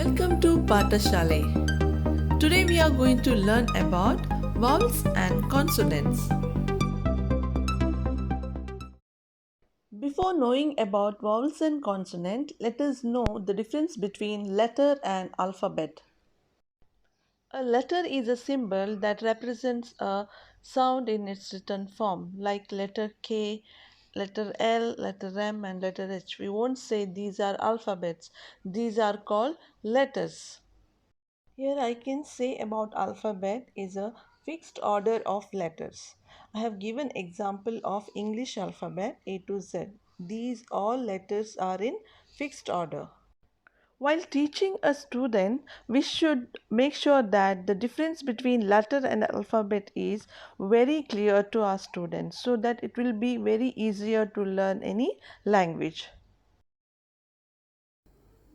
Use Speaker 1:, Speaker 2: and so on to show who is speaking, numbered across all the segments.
Speaker 1: Welcome to Pathashale. Today we are going to learn about vowels and consonants. Before knowing about vowels and consonant, let us know the difference between letter and alphabet. A letter is a symbol that represents a sound in its written form, like letter K, letter L, letter M, and letter H. We won't say these are alphabets, these are called letters. Here I can say about alphabet is a fixed order of letters. I have given example of English alphabet A to Z. These all letters are in fixed order. While teaching a student, we should make sure that the difference between letter and alphabet is very clear to our students so that it will be very easier to learn any language.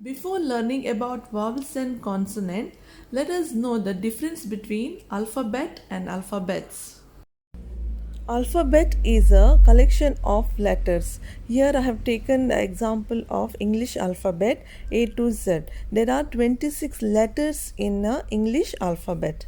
Speaker 1: Before learning about vowels and consonant, let us know the difference between alphabet and alphabets. Alphabet is a collection of letters. Here I have taken the example of English alphabet A to Z. There are 26 letters in the English alphabet.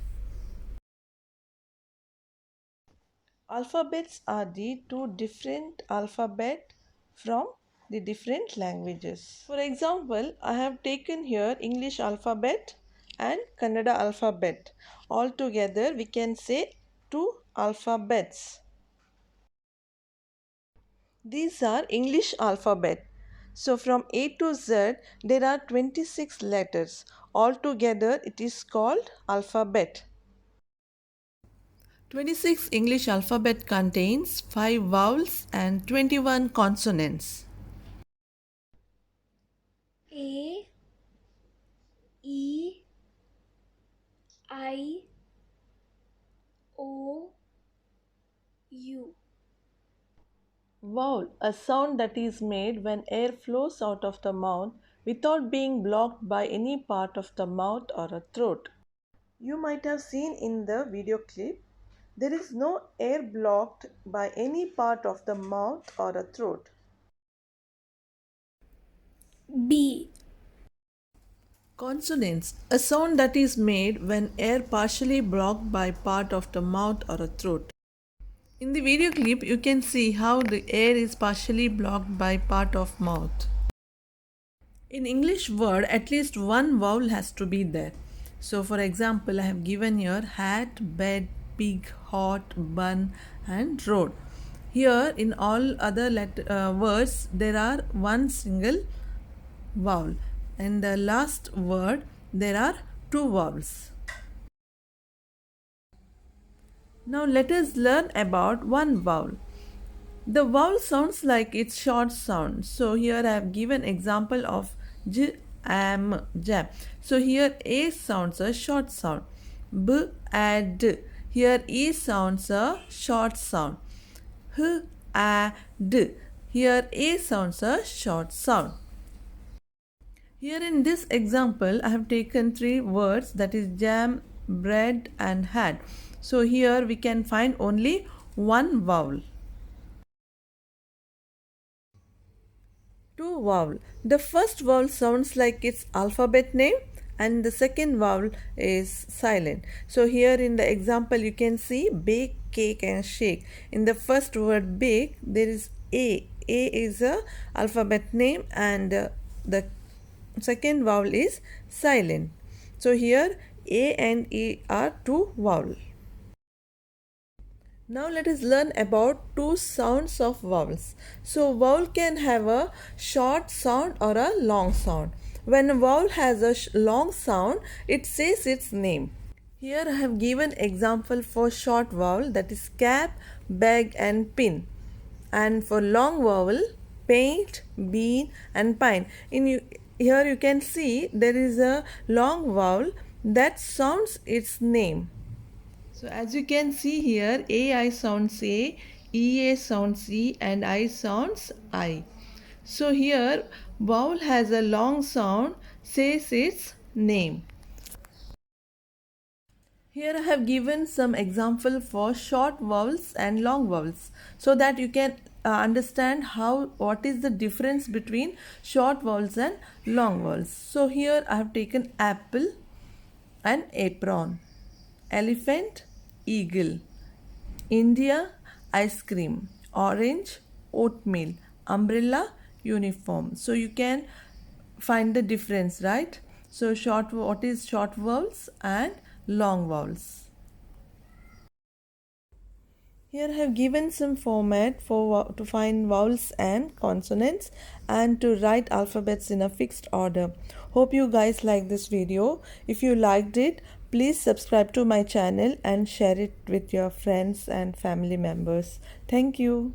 Speaker 1: Alphabets are the two different alphabet from the different languages. For example, I have taken here English alphabet and Kannada alphabet. Altogether, we can say two alphabets. These are English alphabet. So from A to Z, there are 26 letters. Altogether, it is called alphabet. 26 English alphabet contains 5 vowels and 21 consonants.
Speaker 2: A, E, I, O, U.
Speaker 1: Vowel, a sound that is made when air flows out of the mouth without being blocked by any part of the mouth or a throat. You might have seen in the video clip, there is no air blocked by any part of the mouth or a throat.
Speaker 2: B,
Speaker 1: Consonants, a sound that is made when air partially blocked by part of the mouth or a throat. In the video clip, you can see how the air is partially blocked by part of mouth. In English word, at least one vowel has to be there. So for example, I have given here hat, bed, pig, hot, bun and road. Here in all other words, there are one single vowel. In the last word, there are two vowels. Now let us learn about one vowel. The vowel sounds like its short sound. So here I have given example of j, am, jam. So here a sounds a short sound. B, d. Here e sounds a short sound. H, a, d. Here a sounds a short sound. Here in this example, I have taken 3 words, that is jam, bread and hat. So here we can find only one vowel. Two vowel. The first vowel sounds like its alphabet name and the second vowel is silent. So here in the example you can see bake, cake and shake. In the first word bake, there is A. A is a alphabet name and the second vowel is silent. So here A and E are two vowels. Now let us learn about two sounds of vowels. So vowel can have a short sound or a long sound. When a vowel has a long sound, it says its name. Here I have given example for short vowel, that is cap, bag and pin. And for long vowel, paint, bean and pine. Here you can see there is a long vowel that sounds its name. So as you can see here, AI sounds A, EA sounds E and I sounds I. So here vowel has a long sound, says its name. Here I have given some example for short vowels and long vowels so that you can understand what is the difference between short vowels and long vowels. So here I have taken apple and apron, elephant, eagle, India, ice cream, orange, oatmeal, umbrella, uniform. So you can find the difference, right? So what is short vowels and long vowels? Here I have given some format for to find vowels and consonants and to write alphabets in a fixed order. Hope you guys like this video. If you liked it, please subscribe to my channel and share it with your friends and family members. Thank you.